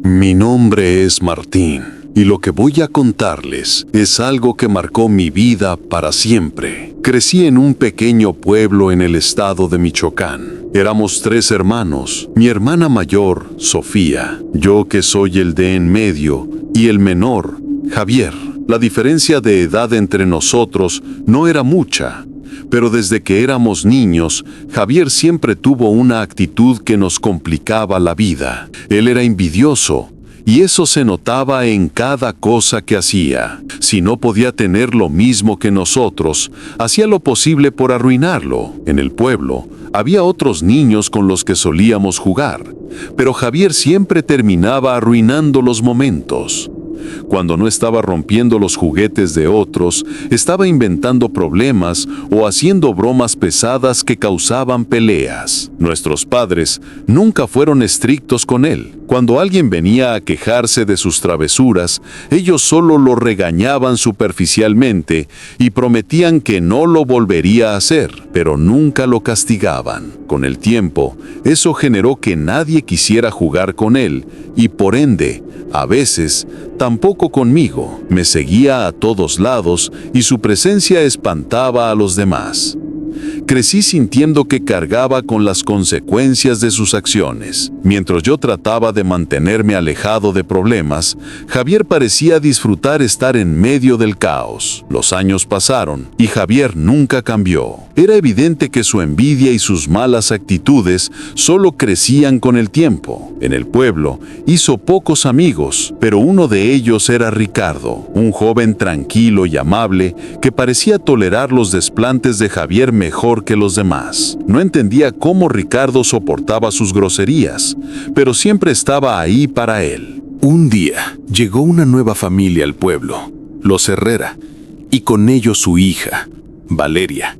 Mi nombre es Martín y lo que voy a contarles es algo que marcó mi vida para siempre. Crecí en un pequeño pueblo en el estado de Michoacán. Éramos 3 hermanos, mi hermana mayor, Sofía, yo que soy el de en medio y el menor, Javier. La diferencia de edad entre nosotros no era mucha, pero desde que éramos niños, Javier siempre tuvo una actitud que nos complicaba la vida. Él era envidioso, y eso se notaba en cada cosa que hacía. Si no podía tener lo mismo que nosotros, hacía lo posible por arruinarlo. En el pueblo, había otros niños con los que solíamos jugar, pero Javier siempre terminaba arruinando los momentos. Cuando no estaba rompiendo los juguetes de otros, estaba inventando problemas o haciendo bromas pesadas que causaban peleas. Nuestros padres nunca fueron estrictos con él. Cuando alguien venía a quejarse de sus travesuras, ellos solo lo regañaban superficialmente y prometían que no lo volvería a hacer, pero nunca lo castigaban. Con el tiempo, eso generó que nadie quisiera jugar con él y por ende, a veces, tampoco conmigo. Me seguía a todos lados y su presencia espantaba a los demás. Crecí sintiendo que cargaba con las consecuencias de sus acciones. Mientras yo trataba de mantenerme alejado de problemas, Javier parecía disfrutar estar en medio del caos. Los años pasaron y Javier nunca cambió. Era evidente que su envidia y sus malas actitudes solo crecían con el tiempo. En el pueblo hizo pocos amigos, pero uno de ellos era Ricardo, un joven tranquilo y amable que parecía tolerar los desplantes de Javier mejor que los demás. No entendía cómo Ricardo soportaba sus groserías, pero siempre estaba ahí para él. Un día llegó una nueva familia al pueblo, los Herrera, y con ellos su hija, Valeria.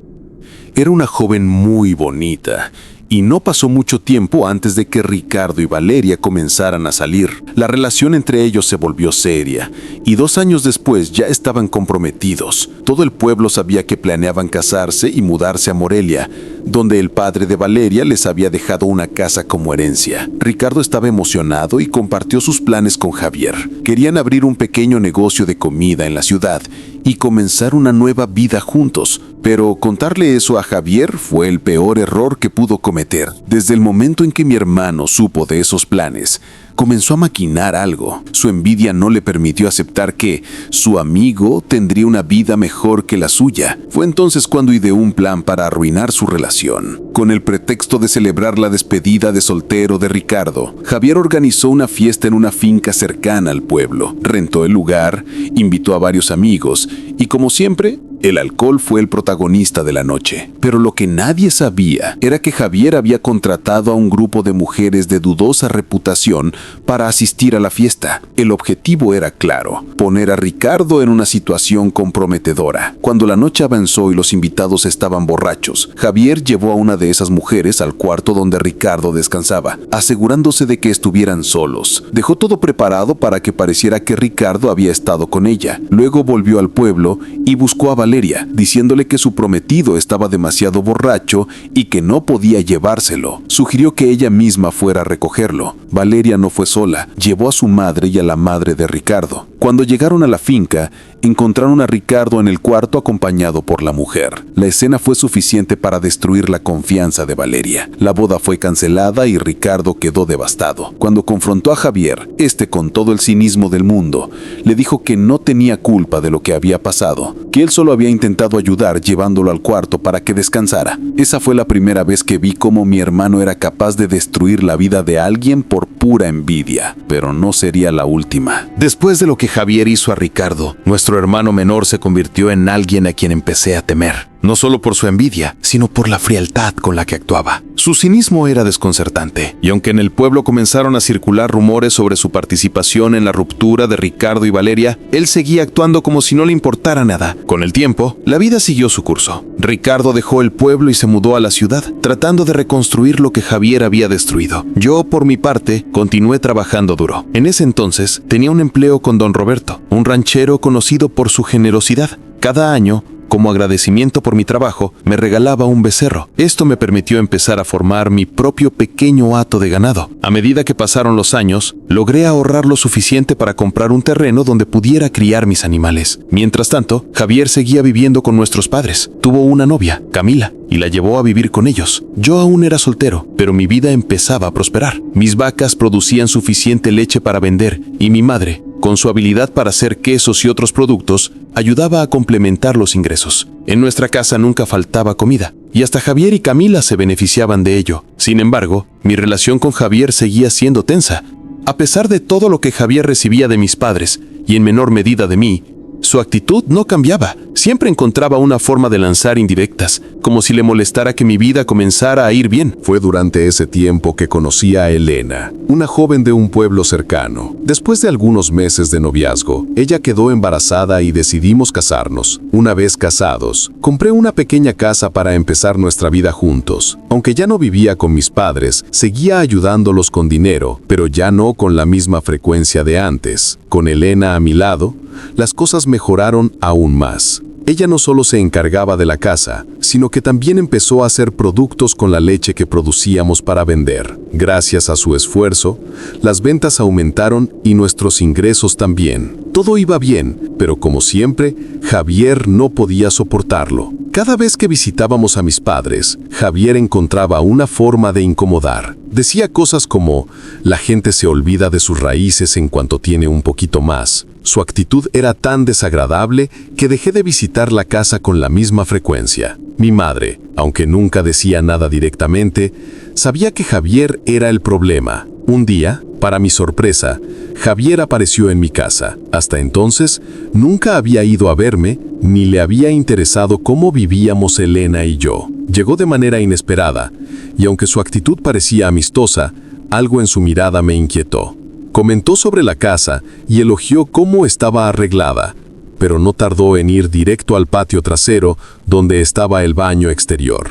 Era una joven muy bonita, y no pasó mucho tiempo antes de que Ricardo y Valeria comenzaran a salir. La relación entre ellos se volvió seria, y 2 años después ya estaban comprometidos. Todo el pueblo sabía que planeaban casarse y mudarse a Morelia, donde el padre de Valeria les había dejado una casa como herencia. Ricardo estaba emocionado y compartió sus planes con Javier. Querían abrir un pequeño negocio de comida en la ciudad y comenzar una nueva vida juntos. Pero contarle eso a Javier fue el peor error que pudo cometer. Desde el momento en que mi hermano supo de esos planes, comenzó a maquinar algo. Su envidia no le permitió aceptar que su amigo tendría una vida mejor que la suya. Fue entonces cuando ideó un plan para arruinar su relación. Con el pretexto de celebrar la despedida de soltero de Ricardo, Javier organizó una fiesta en una finca cercana al pueblo. Rentó el lugar, invitó a varios amigos y, como siempre, el alcohol fue el protagonista de la noche. Pero lo que nadie sabía era que Javier había contratado a un grupo de mujeres de dudosa reputación para asistir a la fiesta. El objetivo era claro: poner a Ricardo en una situación comprometedora. Cuando la noche avanzó y los invitados estaban borrachos, Javier llevó a una de esas mujeres al cuarto donde Ricardo descansaba, asegurándose de que estuvieran solos. Dejó todo preparado para que pareciera que Ricardo había estado con ella. Luego volvió al pueblo y buscó a Valeria, diciéndole que su prometido estaba demasiado borracho y que no podía llevárselo. Sugirió que ella misma fuera a recogerlo. Valeria no fue sola, llevó a su madre y a la madre de Ricardo. Cuando llegaron a la finca, encontraron a Ricardo en el cuarto acompañado por la mujer. La escena fue suficiente para destruir la confianza de Valeria. La boda fue cancelada y Ricardo quedó devastado. Cuando confrontó a Javier, con todo el cinismo del mundo, le dijo que no tenía culpa de lo que había pasado, que él solo había intentado ayudar llevándolo al cuarto para que descansara. Esa fue la primera vez que vi cómo mi hermano era capaz de destruir la vida de alguien por pura envidia, pero no sería la última. Después de lo que Javier hizo a Ricardo, nuestro hermano menor se convirtió en alguien a quien empecé a temer. No solo por su envidia, sino por la frialdad con la que actuaba. Su cinismo era desconcertante, y aunque en el pueblo comenzaron a circular rumores sobre su participación en la ruptura de Ricardo y Valeria, él seguía actuando como si no le importara nada. Con el tiempo, la vida siguió su curso. Ricardo dejó el pueblo y se mudó a la ciudad, tratando de reconstruir lo que Javier había destruido. Yo, por mi parte, continué trabajando duro. En ese entonces, tenía un empleo con don Roberto, un ranchero conocido por su generosidad. Cada año, como agradecimiento por mi trabajo, me regalaba un becerro. Esto me permitió empezar a formar mi propio pequeño hato de ganado. A medida que pasaron los años, logré ahorrar lo suficiente para comprar un terreno donde pudiera criar mis animales. Mientras tanto, Javier seguía viviendo con nuestros padres. Tuvo una novia, Camila, y la llevó a vivir con ellos. Yo aún era soltero, pero mi vida empezaba a prosperar. Mis vacas producían suficiente leche para vender y mi madre, con su habilidad para hacer quesos y otros productos, ayudaba a complementar los ingresos. En nuestra casa nunca faltaba comida, y hasta Javier y Camila se beneficiaban de ello. Sin embargo, mi relación con Javier seguía siendo tensa. A pesar de todo lo que Javier recibía de mis padres, y en menor medida de mí, su actitud no cambiaba. Siempre encontraba una forma de lanzar indirectas, como si le molestara que mi vida comenzara a ir bien. Fue durante ese tiempo que conocí a Elena, una joven de un pueblo cercano. Después de algunos meses de noviazgo, ella quedó embarazada y decidimos casarnos. Una vez casados, compré una pequeña casa para empezar nuestra vida juntos. Aunque ya no vivía con mis padres, seguía ayudándolos con dinero, pero ya no con la misma frecuencia de antes. Con Elena a mi lado, las cosas mejoraron aún más. Ella no solo se encargaba de la casa, sino que también empezó a hacer productos con la leche que producíamos para vender. Gracias a su esfuerzo, las ventas aumentaron y nuestros ingresos también. Todo iba bien, pero como siempre, Javier no podía soportarlo. Cada vez que visitábamos a mis padres, Javier encontraba una forma de incomodar. Decía cosas como, la gente se olvida de sus raíces en cuanto tiene un poquito más. Su actitud era tan desagradable que dejé de visitar la casa con la misma frecuencia. Mi madre, aunque nunca decía nada directamente, sabía que Javier era el problema. Un día, para mi sorpresa, Javier apareció en mi casa. Hasta entonces, nunca había ido a verme, ni le había interesado cómo vivíamos Elena y yo. Llegó de manera inesperada, y aunque su actitud parecía amistosa, algo en su mirada me inquietó. Comentó sobre la casa y elogió cómo estaba arreglada, pero no tardó en ir directo al patio trasero donde estaba el baño exterior.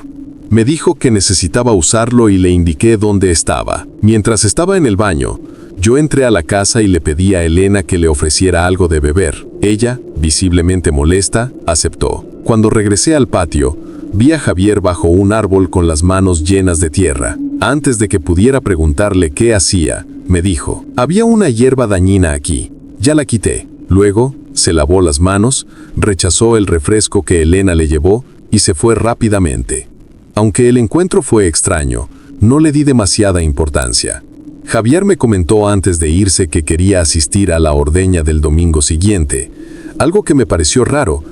Me dijo que necesitaba usarlo y le indiqué dónde estaba. Mientras estaba en el baño, yo entré a la casa y le pedí a Elena que le ofreciera algo de beber. Ella, visiblemente molesta, aceptó. Cuando regresé al patio, vi a Javier bajo un árbol con las manos llenas de tierra. Antes de que pudiera preguntarle qué hacía, me dijo, había una hierba dañina aquí, ya la quité. Luego, se lavó las manos, rechazó el refresco que Elena le llevó y se fue rápidamente. Aunque el encuentro fue extraño, no le di demasiada importancia. Javier me comentó antes de irse que quería asistir a la ordeña del domingo siguiente, algo que me pareció raro,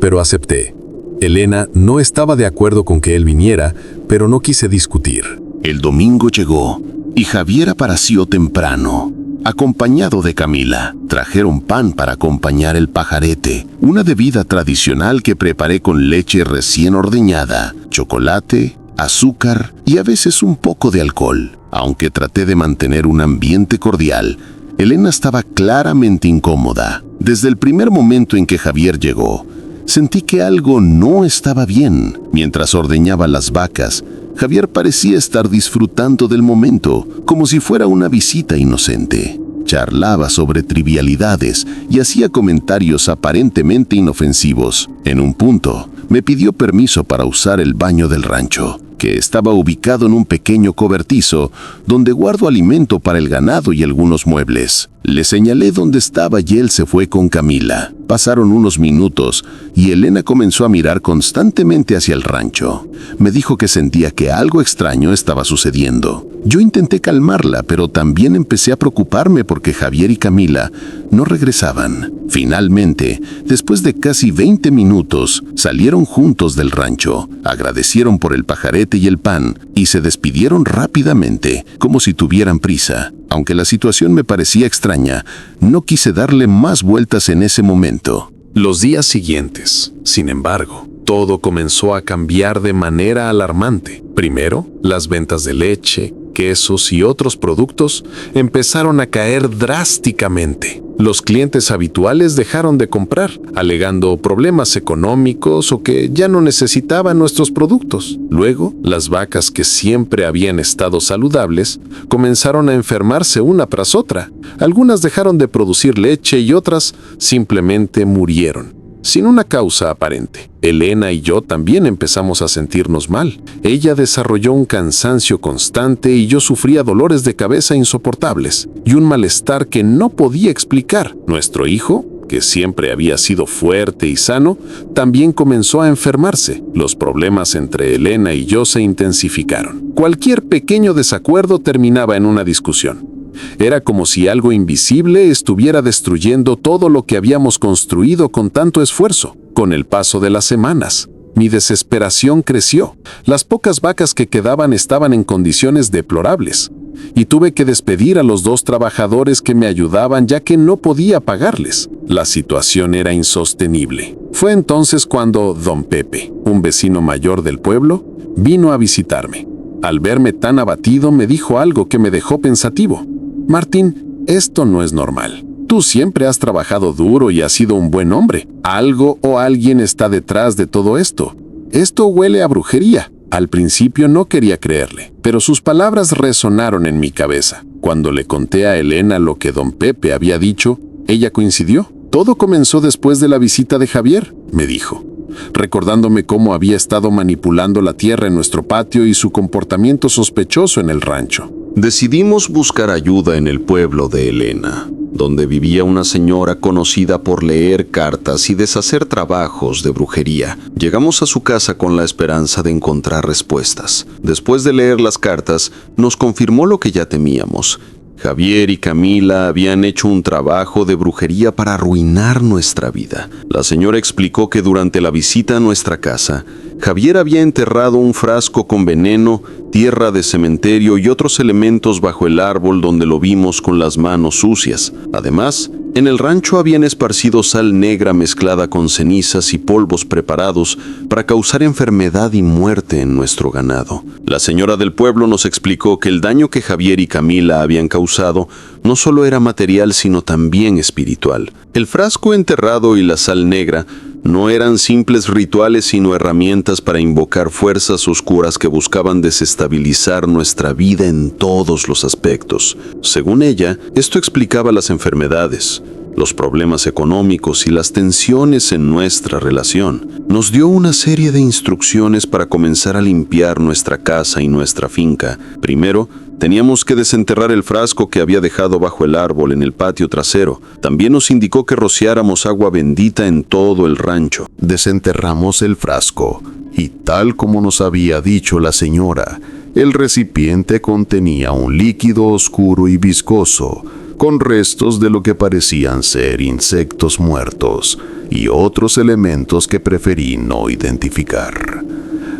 pero acepté. Elena no estaba de acuerdo con que él viniera, pero no quise discutir. El domingo llegó y Javier apareció temprano, acompañado de Camila. Trajeron pan para acompañar el pajarete, una bebida tradicional que preparé con leche recién ordeñada, chocolate, azúcar y a veces un poco de alcohol. Aunque traté de mantener un ambiente cordial, Elena estaba claramente incómoda. Desde el primer momento en que Javier llegó, sentí que algo no estaba bien. Mientras ordeñaba las vacas, Javier parecía estar disfrutando del momento, como si fuera una visita inocente. Charlaba sobre trivialidades y hacía comentarios aparentemente inofensivos. En un punto, me pidió permiso para usar el baño del rancho, que estaba ubicado en un pequeño cobertizo donde guardo alimento para el ganado y algunos muebles. Le señalé dónde estaba y él se fue con Camila. Pasaron unos minutos y Elena comenzó a mirar constantemente hacia el rancho. Me dijo que sentía que algo extraño estaba sucediendo. Yo intenté calmarla, pero también empecé a preocuparme porque Javier y Camila no regresaban. Finalmente, después de casi 20 minutos, salieron juntos del rancho, agradecieron por el pajarete y el pan y se despidieron rápidamente, como si tuvieran prisa. Aunque la situación me parecía extraña, no quise darle más vueltas en ese momento. Los días siguientes, sin embargo, todo comenzó a cambiar de manera alarmante. Primero, las ventas de leche, quesos y otros productos empezaron a caer drásticamente. Los clientes habituales dejaron de comprar, alegando problemas económicos o que ya no necesitaban nuestros productos. Luego, las vacas que siempre habían estado saludables comenzaron a enfermarse una tras otra. Algunas dejaron de producir leche y otras simplemente murieron. sin una causa aparente. Elena y yo también empezamos a sentirnos mal. Ella desarrolló un cansancio constante y yo sufría dolores de cabeza insoportables y un malestar que no podía explicar. Nuestro hijo, que siempre había sido fuerte y sano, también comenzó a enfermarse. Los problemas entre Elena y yo se intensificaron. Cualquier pequeño desacuerdo terminaba en una discusión. Era como si algo invisible estuviera destruyendo todo lo que habíamos construido con tanto esfuerzo. Con el paso de las semanas, mi desesperación creció. Las pocas vacas que quedaban estaban en condiciones deplorables, y tuve que despedir a los 2 trabajadores que me ayudaban ya que no podía pagarles. La situación era insostenible. Fue entonces cuando don Pepe, un vecino mayor del pueblo, vino a visitarme. Al verme tan abatido, me dijo algo que me dejó pensativo. Martín, esto no es normal. Tú siempre has trabajado duro y has sido un buen hombre. Algo o alguien está detrás de todo esto. Esto huele a brujería. Al principio no quería creerle, pero sus palabras resonaron en mi cabeza. Cuando le conté a Elena lo que don Pepe había dicho, ella coincidió. Todo comenzó después de la visita de Javier, me dijo, recordándome cómo había estado manipulando la tierra en nuestro patio y su comportamiento sospechoso en el rancho. Decidimos buscar ayuda en el pueblo de Elena, donde vivía una señora conocida por leer cartas y deshacer trabajos de brujería. Llegamos a su casa con la esperanza de encontrar respuestas. Después de leer las cartas, nos confirmó lo que ya temíamos. Javier y Camila habían hecho un trabajo de brujería para arruinar nuestra vida. La señora explicó que durante la visita a nuestra casa, Javier había enterrado un frasco con veneno, tierra de cementerio y otros elementos bajo el árbol donde lo vimos con las manos sucias. Además, en el rancho habían esparcido sal negra mezclada con cenizas y polvos preparados para causar enfermedad y muerte en nuestro ganado. La señora del pueblo nos explicó que el daño que Javier y Camila habían causado no solo era material sino también espiritual. El frasco enterrado y la sal negra no eran simples rituales sino herramientas para invocar fuerzas oscuras que buscaban desestabilizar nuestra vida en todos los aspectos. Según ella, esto explicaba las enfermedades, los problemas económicos y las tensiones en nuestra relación. Nos dio una serie de instrucciones para comenzar a limpiar nuestra casa y nuestra finca. Primero, teníamos que desenterrar el frasco que había dejado bajo el árbol en el patio trasero. También nos indicó que rociáramos agua bendita en todo el rancho. Desenterramos el frasco y, tal como nos había dicho la señora, el recipiente contenía un líquido oscuro y viscoso, con restos de lo que parecían ser insectos muertos y otros elementos que preferí no identificar.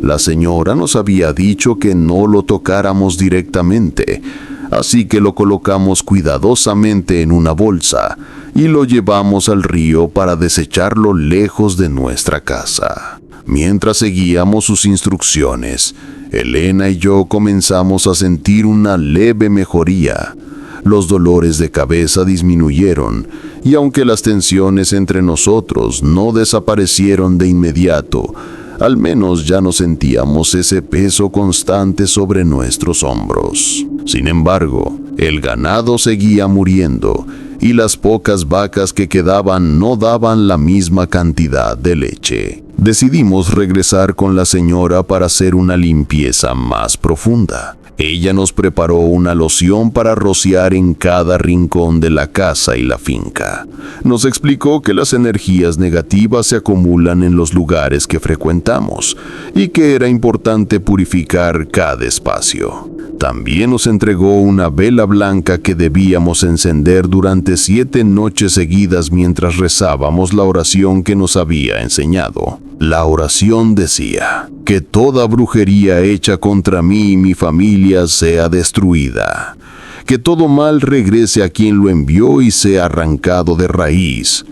La señora nos había dicho que no lo tocáramos directamente, así que lo colocamos cuidadosamente en una bolsa y lo llevamos al río para desecharlo lejos de nuestra casa. Mientras seguíamos sus instrucciones, Elena y yo comenzamos a sentir una leve mejoría. Los dolores de cabeza disminuyeron y aunque las tensiones entre nosotros no desaparecieron de inmediato, al menos ya no sentíamos ese peso constante sobre nuestros hombros. Sin embargo, el ganado seguía muriendo y las pocas vacas que quedaban no daban la misma cantidad de leche. Decidimos regresar con la señora para hacer una limpieza más profunda. Ella nos preparó una loción para rociar en cada rincón de la casa y la finca. Nos explicó que las energías negativas se acumulan en los lugares que frecuentamos y que era importante purificar cada espacio. También nos entregó una vela blanca que debíamos encender durante 7 noches seguidas mientras rezábamos la oración que nos había enseñado. La oración decía: que toda brujería hecha contra mí y mi familia sea destruida, que todo mal regrese a quien lo envió y sea arrancado de raíz,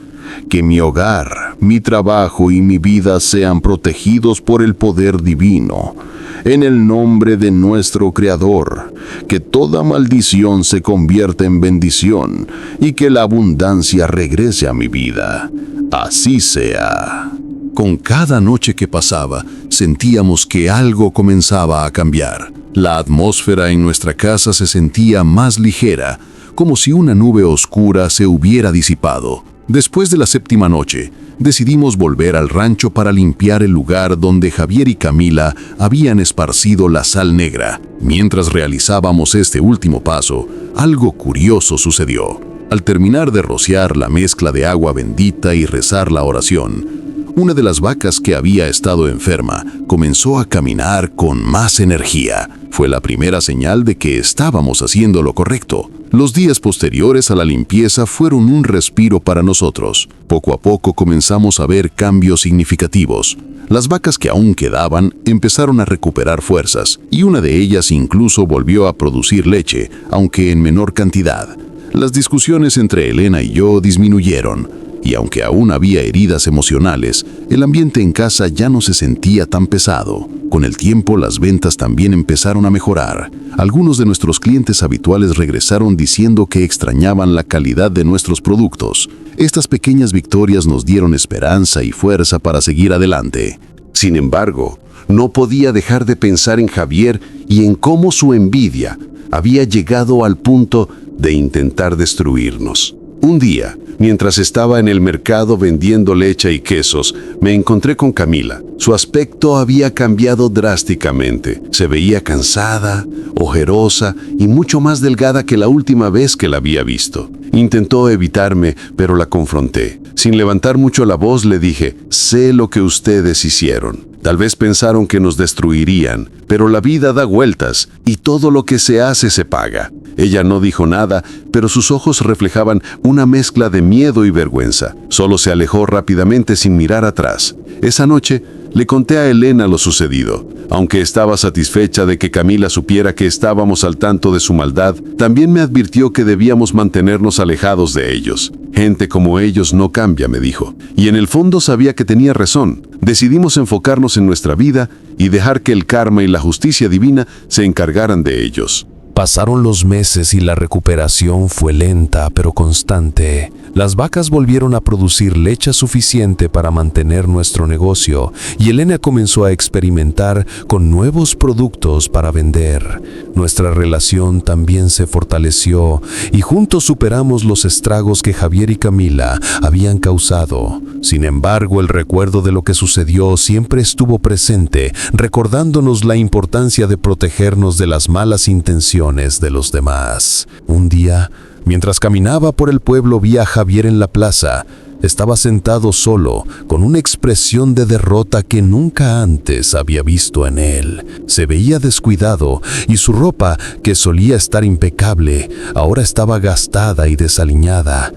que mi hogar, mi trabajo y mi vida sean protegidos por el poder divino, en el nombre de nuestro Creador, que toda maldición se convierta en bendición y que la abundancia regrese a mi vida. Así sea. Con cada noche que pasaba, sentíamos que algo comenzaba a cambiar. La atmósfera en nuestra casa se sentía más ligera, como si una nube oscura se hubiera disipado. Después de la 7ª noche, decidimos volver al rancho para limpiar el lugar donde Javier y Camila habían esparcido la sal negra. Mientras realizábamos este último paso, algo curioso sucedió. Al terminar de rociar la mezcla de agua bendita y rezar la oración, una de las vacas que había estado enferma comenzó a caminar con más energía. Fue la primera señal de que estábamos haciendo lo correcto. Los días posteriores a la limpieza fueron un respiro para nosotros. Poco a poco comenzamos a ver cambios significativos. Las vacas que aún quedaban empezaron a recuperar fuerzas y una de ellas incluso volvió a producir leche, aunque en menor cantidad. Las discusiones entre Elena y yo disminuyeron. Y aunque aún había heridas emocionales, el ambiente en casa ya no se sentía tan pesado. Con el tiempo, las ventas también empezaron a mejorar. Algunos de nuestros clientes habituales regresaron diciendo que extrañaban la calidad de nuestros productos. Estas pequeñas victorias nos dieron esperanza y fuerza para seguir adelante. Sin embargo, no podía dejar de pensar en Javier y en cómo su envidia había llegado al punto de intentar destruirnos. Un día, mientras estaba en el mercado vendiendo leche y quesos, me encontré con Camila. Su aspecto había cambiado drásticamente. Se veía cansada, ojerosa y mucho más delgada que la última vez que la había visto. Intentó evitarme, pero la confronté. Sin levantar mucho la voz le dije: «Sé lo que ustedes hicieron. Tal vez pensaron que nos destruirían, pero la vida da vueltas y todo lo que se hace se paga». Ella no dijo nada, pero sus ojos reflejaban una mezcla de miedo y vergüenza. Solo se alejó rápidamente sin mirar atrás. Esa noche le conté a Elena lo sucedido. Aunque estaba satisfecha de que Camila supiera que estábamos al tanto de su maldad, también me advirtió que debíamos mantenernos alejados de ellos. Gente como ellos no cambia, me dijo. Y en el fondo sabía que tenía razón. Decidimos enfocarnos en nuestra vida y dejar que el karma y la justicia divina se encargaran de ellos. Pasaron los meses y la recuperación fue lenta pero constante. Las vacas volvieron a producir leche suficiente para mantener nuestro negocio y Elena comenzó a experimentar con nuevos productos para vender. Nuestra relación también se fortaleció y juntos superamos los estragos que Javier y Camila habían causado. Sin embargo, el recuerdo de lo que sucedió siempre estuvo presente, recordándonos la importancia de protegernos de las malas intenciones de los demás. Un día, mientras caminaba por el pueblo, vi a Javier en la plaza. Estaba sentado solo, con una expresión de derrota que nunca antes había visto en él. Se veía descuidado y su ropa, que solía estar impecable, ahora estaba gastada y desaliñada.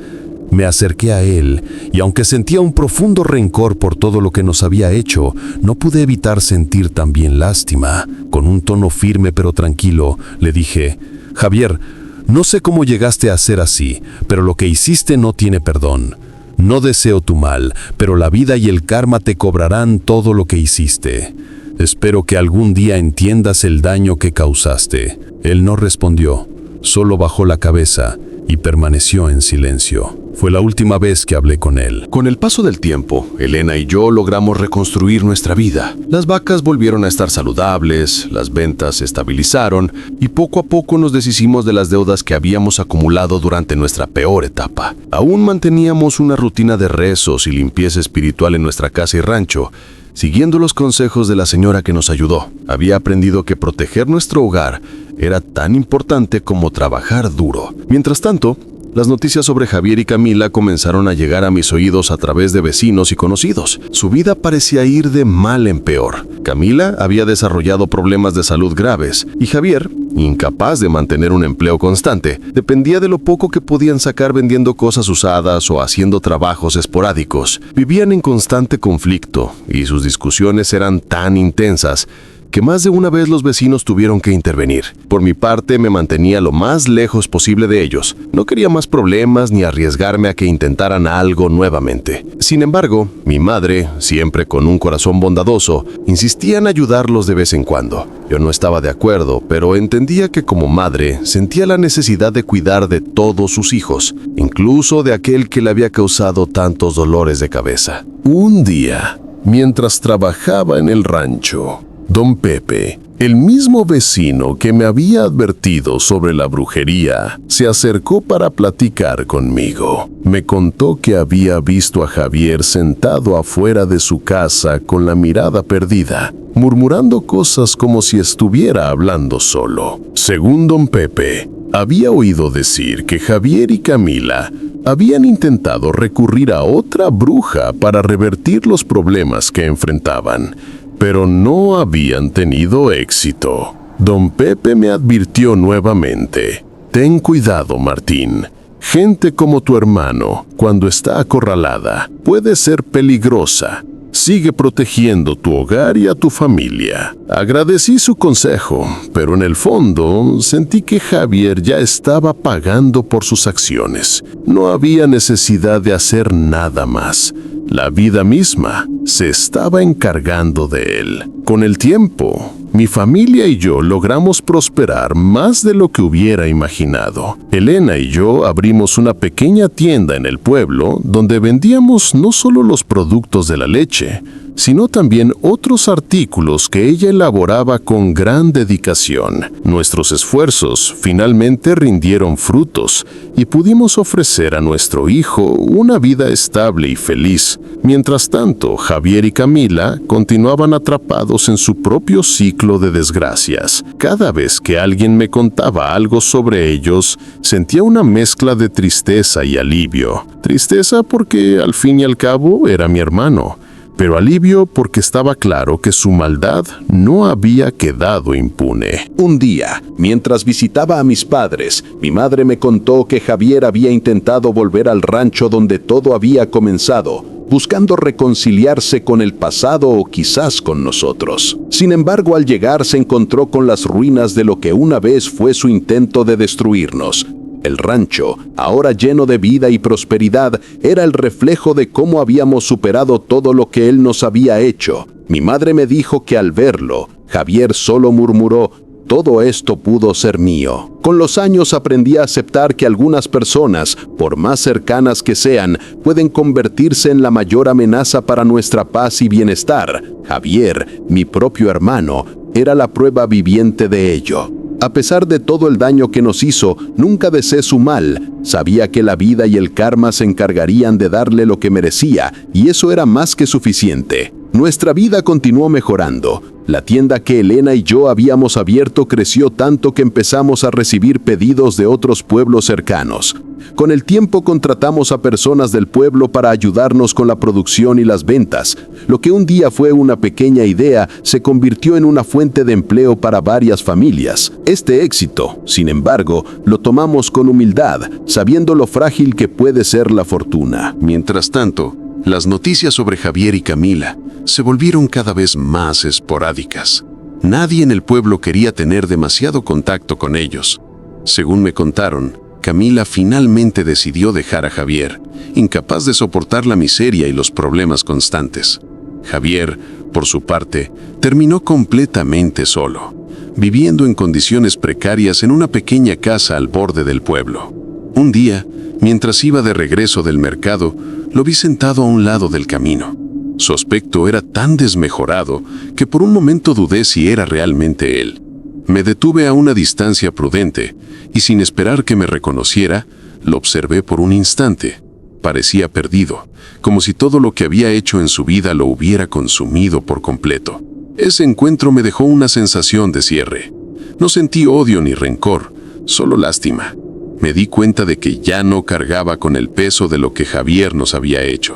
Me acerqué a él y aunque sentía un profundo rencor por todo lo que nos había hecho, no pude evitar sentir también lástima. Con un tono firme pero tranquilo, le dije: «Javier, no sé cómo llegaste a ser así, pero lo que hiciste no tiene perdón. No deseo tu mal, pero la vida y el karma te cobrarán todo lo que hiciste. Espero que algún día entiendas el daño que causaste». Él no respondió, solo bajó la cabeza y permaneció en silencio. Fue la última vez que hablé con él. Con el paso del tiempo, Elena y yo logramos reconstruir nuestra vida. Las vacas volvieron a estar saludables, las ventas se estabilizaron y poco a poco nos deshicimos de las deudas que habíamos acumulado durante nuestra peor etapa. Aún manteníamos una rutina de rezos y limpieza espiritual en nuestra casa y rancho, siguiendo los consejos de la señora que nos ayudó. Había aprendido que proteger nuestro hogar era tan importante como trabajar duro. Mientras tanto, las noticias sobre Javier y Camila comenzaron a llegar a mis oídos a través de vecinos y conocidos. Su vida parecía ir de mal en peor. Camila había desarrollado problemas de salud graves y Javier, incapaz de mantener un empleo constante, dependía de lo poco que podían sacar vendiendo cosas usadas o haciendo trabajos esporádicos. Vivían en constante conflicto y sus discusiones eran tan intensas que más de una vez los vecinos tuvieron que intervenir. Por mi parte, me mantenía lo más lejos posible de ellos. No quería más problemas ni arriesgarme a que intentaran algo nuevamente. Sin embargo, mi madre, siempre con un corazón bondadoso, insistía en ayudarlos de vez en cuando. Yo no estaba de acuerdo, pero entendía que como madre sentía la necesidad de cuidar de todos sus hijos, incluso de aquel que le había causado tantos dolores de cabeza. Un día, mientras trabajaba en el rancho, Don Pepe, El mismo vecino que me había advertido sobre la brujería se acercó para platicar conmigo. Me contó que había visto a Javier sentado afuera de su casa con la mirada perdida, murmurando cosas como si estuviera hablando solo. Según don Pepe, había oído decir que Javier y Camila habían intentado recurrir a otra bruja para revertir los problemas que enfrentaban, pero no habían tenido éxito. Don Pepe me advirtió nuevamente: ten cuidado, Martín. Gente como tu hermano, cuando está acorralada, puede ser peligrosa. Sigue protegiendo tu hogar y a tu familia. Agradecí su consejo, pero en el fondo sentí que Javier ya estaba pagando por sus acciones. No había necesidad de hacer nada más. La vida misma se estaba encargando de él. Con el tiempo, mi familia y yo logramos prosperar más de lo que hubiera imaginado. Elena y yo abrimos una pequeña tienda en el pueblo donde vendíamos no solo los productos de la leche, sino también otros artículos que ella elaboraba con gran dedicación. Nuestros esfuerzos finalmente rindieron frutos y pudimos ofrecer a nuestro hijo una vida estable y feliz. Mientras tanto, Javier y Camila continuaban atrapados en su propio ciclo de desgracias. Cada vez que alguien me contaba algo sobre ellos, sentía una mezcla de tristeza y alivio. Tristeza porque al fin y al cabo era mi hermano, pero alivio porque estaba claro que su maldad no había quedado impune. Un día, mientras visitaba a mis padres, mi madre me contó que Javier había intentado volver al rancho donde todo había comenzado, buscando reconciliarse con el pasado o quizás con nosotros. Sin embargo, al llegar se encontró con las ruinas de lo que una vez fue su intento de destruirnos. El rancho, ahora lleno de vida y prosperidad, era el reflejo de cómo habíamos superado todo lo que él nos había hecho. Mi madre me dijo que al verlo, Javier solo murmuró: todo esto pudo ser mío. Con los años aprendí a aceptar que algunas personas, por más cercanas que sean, pueden convertirse en la mayor amenaza para nuestra paz y bienestar. Javier, mi propio hermano, era la prueba viviente de ello. A pesar de todo el daño que nos hizo, nunca deseé su mal. Sabía que la vida y el karma se encargarían de darle lo que merecía, y eso era más que suficiente. Nuestra vida continuó mejorando. La tienda que Elena y yo habíamos abierto creció tanto que empezamos a recibir pedidos de otros pueblos cercanos. Con el tiempo contratamos a personas del pueblo para ayudarnos con la producción y las ventas. Lo que un día fue una pequeña idea se convirtió en una fuente de empleo para varias familias. Este éxito, sin embargo, lo tomamos con humildad, sabiendo lo frágil que puede ser la fortuna. Mientras tanto, las noticias sobre Javier y Camila se volvieron cada vez más esporádicas. Nadie en el pueblo quería tener demasiado contacto con ellos. Según me contaron, Camila finalmente decidió dejar a Javier, incapaz de soportar la miseria y los problemas constantes. Javier, por su parte, terminó completamente solo, viviendo en condiciones precarias en una pequeña casa al borde del pueblo. Un día, mientras iba de regreso del mercado, lo vi sentado a un lado del camino. Su aspecto era tan desmejorado que por un momento dudé si era realmente él. Me detuve a una distancia prudente y sin esperar que me reconociera, lo observé por un instante. Parecía perdido, como si todo lo que había hecho en su vida lo hubiera consumido por completo. Ese encuentro me dejó una sensación de cierre. No sentí odio ni rencor, solo lástima. Me di cuenta de que ya no cargaba con el peso de lo que Javier nos había hecho.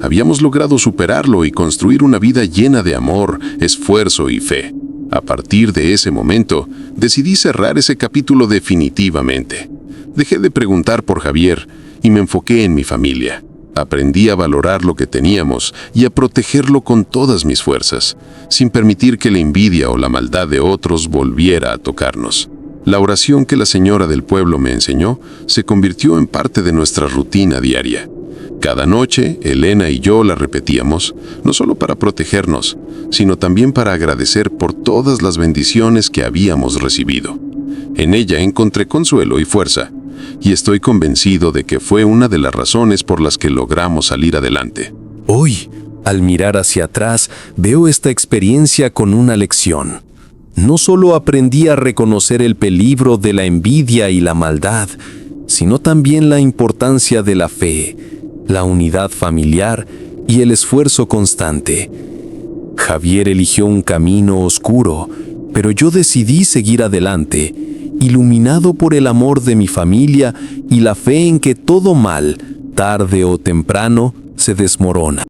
Habíamos logrado superarlo y construir una vida llena de amor, esfuerzo y fe. A partir de ese momento, decidí cerrar ese capítulo definitivamente. Dejé de preguntar por Javier y me enfoqué en mi familia. Aprendí a valorar lo que teníamos y a protegerlo con todas mis fuerzas, sin permitir que la envidia o la maldad de otros volviera a tocarnos. La oración que la señora del pueblo me enseñó se convirtió en parte de nuestra rutina diaria. Cada noche, Elena y yo la repetíamos, no solo para protegernos, sino también para agradecer por todas las bendiciones que habíamos recibido. En ella encontré consuelo y fuerza, y estoy convencido de que fue una de las razones por las que logramos salir adelante. Hoy, al mirar hacia atrás, veo esta experiencia con una lección. no solo aprendí a reconocer el peligro de la envidia y la maldad, sino también la importancia de la fe, la unidad familiar y el esfuerzo constante. Javier eligió un camino oscuro, pero yo decidí seguir adelante, iluminado por el amor de mi familia y la fe en que todo mal, tarde o temprano, se desmorona.